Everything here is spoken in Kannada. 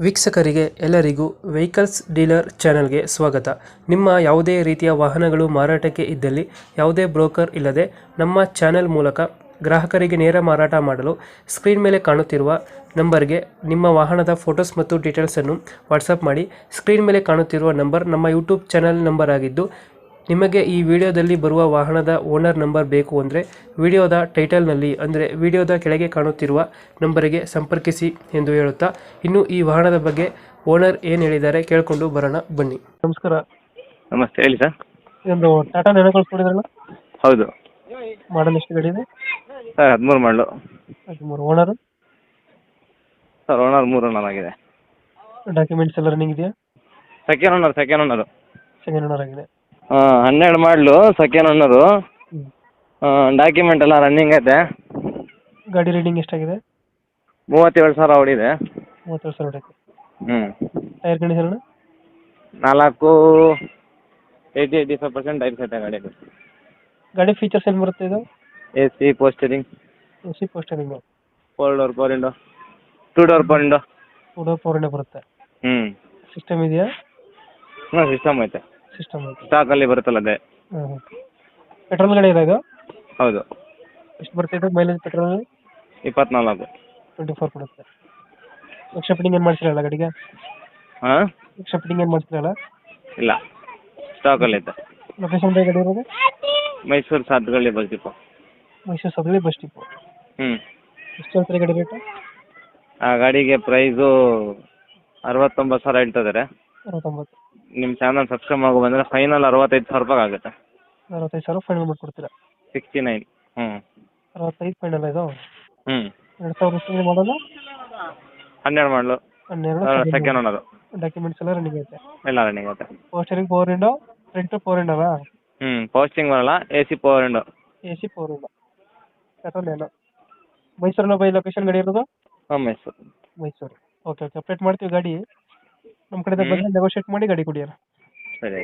ವೀಕ್ಷಕರಿಗೆ ಎಲ್ಲರಿಗೂ ವೆಹಿಕಲ್ಸ್ ಡೀಲರ್ ಚಾನೆಲ್ಗೆ ಸ್ವಾಗತ. ನಿಮ್ಮ ಯಾವುದೇ ರೀತಿಯ ವಾಹನಗಳು ಮಾರಾಟಕ್ಕೆ ಇದ್ದಲ್ಲಿ ಯಾವುದೇ ಬ್ರೋಕರ್ ಇಲ್ಲದೆ ನಮ್ಮ ಚಾನೆಲ್ ಮೂಲಕ ಗ್ರಾಹಕರಿಗೆ ನೇರ ಮಾರಾಟ ಮಾಡಲು ಸ್ಕ್ರೀನ್ ಮೇಲೆ ಕಾಣುತ್ತಿರುವ ನಂಬರ್ಗೆ ನಿಮ್ಮ ವಾಹನದ ಫೋಟೋಸ್ ಮತ್ತು ಡೀಟೇಲ್ಸನ್ನು ವಾಟ್ಸಪ್ ಮಾಡಿ. ಸ್ಕ್ರೀನ್ ಮೇಲೆ ಕಾಣುತ್ತಿರುವ ನಂಬರ್ ನಮ್ಮ ಯೂಟ್ಯೂಬ್ ಚಾನೆಲ್ ನಂಬರ್ ಆಗಿದ್ದು, ನಿಮಗೆ ಈ ವಿಡಿಯೋದಲ್ಲಿ ಬರುವ ವಾಹನದ ಓನರ್ ನಂಬರ್ ಬೇಕು ಅಂದರೆ ವಿಡಿಯೋದ ಟೈಟಲ್ನಲ್ಲಿ ಅಂದರೆ ವಿಡಿಯೋದ ಕೆಳಗೆ ಕಾಣುತ್ತಿರುವ ನಂಬರಿಗೆ ಸಂಪರ್ಕಿಸಿ ಎಂದು ಹೇಳುತ್ತಾ, ಇನ್ನು ಈ ವಾಹನದ ಬಗ್ಗೆ ಓನರ್ ಏನು ಹೇಳಿದ್ದಾರೆ ಕೇಳಿಕೊಂಡು ಬರೋಣ ಬನ್ನಿ. ನಮಸ್ಕಾರ. ನಮಸ್ತೆ, ಹೇಳಿ ಸರ್. ಇದೊಂದು ಟಾಟಾ ನ್ಯಾನೋ ಕಳ್ಸ್ಕೊಡಿದ್ರಲ್ಲ, ಹೌದು ಮಾಡಲ್ ಎಷ್ಟು ಗಾಡಿ ಇದೆ? ಸರ್ 13 ಮಾಡಲು. 13. ಓನರ್? ಸರ್ ಓನರ್ 3 ಓನರ್ ಆಗಿದೆ. ಡಾಕ್ಯುಮೆಂಟ್ಸ್ ಎಲ್ಲ ರನ್ನಿಂಗ್ ಇದೆಯಾ? Second owner. ಸೆಕೆಂಡ್ ಓನರ್ ಆಗಿದೆ. 12 ಮಾಡಲು, ಸೆಕೆಂಡ್ ಓನರು. ಡಾಕ್ಯುಮೆಂಟ್ ಎಲ್ಲ ರನ್ನಿಂಗ್ ಐತೆ. ಗಾಡಿ ರೀಡಿಂಗ್ ಎಷ್ಟಾಗಿದೆ? 37,000 ಹೊಡಿದೆ. 37,000 ಹೊಡೈತೆ. ಹ್ಞೂ. Tyre condition? 80-85% ಟೈರ್ಸ್ ಐತೆ ಗಾಡಿಗೆ. ಗಾಡಿ ಫೀಚರ್ಸ್ ಏನು ಬರುತ್ತೆ ಇದು? AC, ಪೋಸ್ಟರಿಂಗ್, AC ಪೋಸ್ಟರಿಂಗ್, 4 door power window, 2 door power window. 2 door power window ಬರುತ್ತೆ. ಹ್ಞೂ. ಸಿಸ್ಟಮ್ ಇದೆಯಾ? ಹಾಂ, ಸಿಸ್ಟಮ್ ಐತೆ. ಸಿಸ್ಟಮ್ ಐತೆ. ಸ್ಟಾಕಲ್ಲಿ ಬರುತ್ತಲ್ಲ ಅದೇ. ಹಾಂ. ಪೆಟ್ರೋಲ್ ಗಾಡಿ ಇದೆ ಇದು? ಹೌದು. ಎಷ್ಟು ಬರ್ತಿದೆ ಮೈಲೇಜ್ ಪೆಟ್ರೋಲ್? 24. 24 ಕೊಡುತ್ತೆ. ಎಕ್ಸ್ಟ್ರಾ ಫಿಟ್ಟಿಂಗ್ ಏನು ಮಾಡ್ಸಿರಲ್ಲ ಗಾಡಿಗೆ? ಹಾಂ, ಎಕ್ಸ್ಟ್ರಾ ಫಿಟ್ಟಿಂಗ್ ಏನು ಮಾಡ್ಸಿರಲ್ಲ? ಇಲ್ಲ, ಸ್ಟಾಕಲ್ಲಿ ಐತೆ. ಲೊಕೇಶನ್ ಗಾಡಿ ಇರೋದು? Mysuru Sathagalli bus depot. Mysuru Sadalli bus depot. ಹ್ಞೂ. ಎಷ್ಟು ಹೇಳ್ತಾರೆ ಗಾಡಿ ರೇಟು? ಆ ಗಾಡಿಗೆ ಪ್ರೈಸು 69,000 ಹೇಳ್ತಿದ್ದಾರೆ. 69. ನಿಮ್ಮ ಚಾನಲ್ ಸಬ್ಸ್ಕ್ರೈಬ್ ಮಾಡೋ ಬಂದರೆ ಫೈನಲ್ 65,000 ರೂಪಾಯಿ ಆಗುತ್ತೆ. 65,000 ಫೈನಲ್ ಮಾಡಿಕೊಡ್ತೀರಾ? 69. ಹ್ಞೂ. 65 ಫೈನಲ್ ಇದು? ಹ್ಞೂ. 2000 ಮಾಡಲು? 12 ಮಾಡಲು. 12 ಸೆಕೆಂಡ್ ಓನರು. ಡಾಕ್ಯುಮೆಂಟ್ಸ್ ಎಲ್ಲ ರನ್ನಿಂಗ್ ಐತೆ? ಎಲ್ಲ ರನ್ನಿಂಗ್ ಐತೆ. Power steering power window, front power ವಿಂಡೋವಾ? ಹ್ಞೂ. ಪೋಸ್ಟಿಂಗ್ ಬರಲ್ಲ, AC power window. AC power window. Petrol ಏನು? ಮೈಸೂರಿನ ಬೈ ಲೊಕೇಶನ್ ಗಾಡಿ ಇರೋದು? ಹಾಂ, ಮೈಸೂರು. ಮೈಸೂರು. ಓಕೆ ಅಪ್ಡೇಟ್ ಮಾಡ್ತೀವಿ ಗಾಡಿ. ನಮ್ಮ ಕಡೆಯಿಂದ ಬಂದರೆ ನೆಗೋಷಿಯೇಟ್ ಮಾಡಿ ಗಾಡಿ ಕೊಡಿ. ಸರಿ.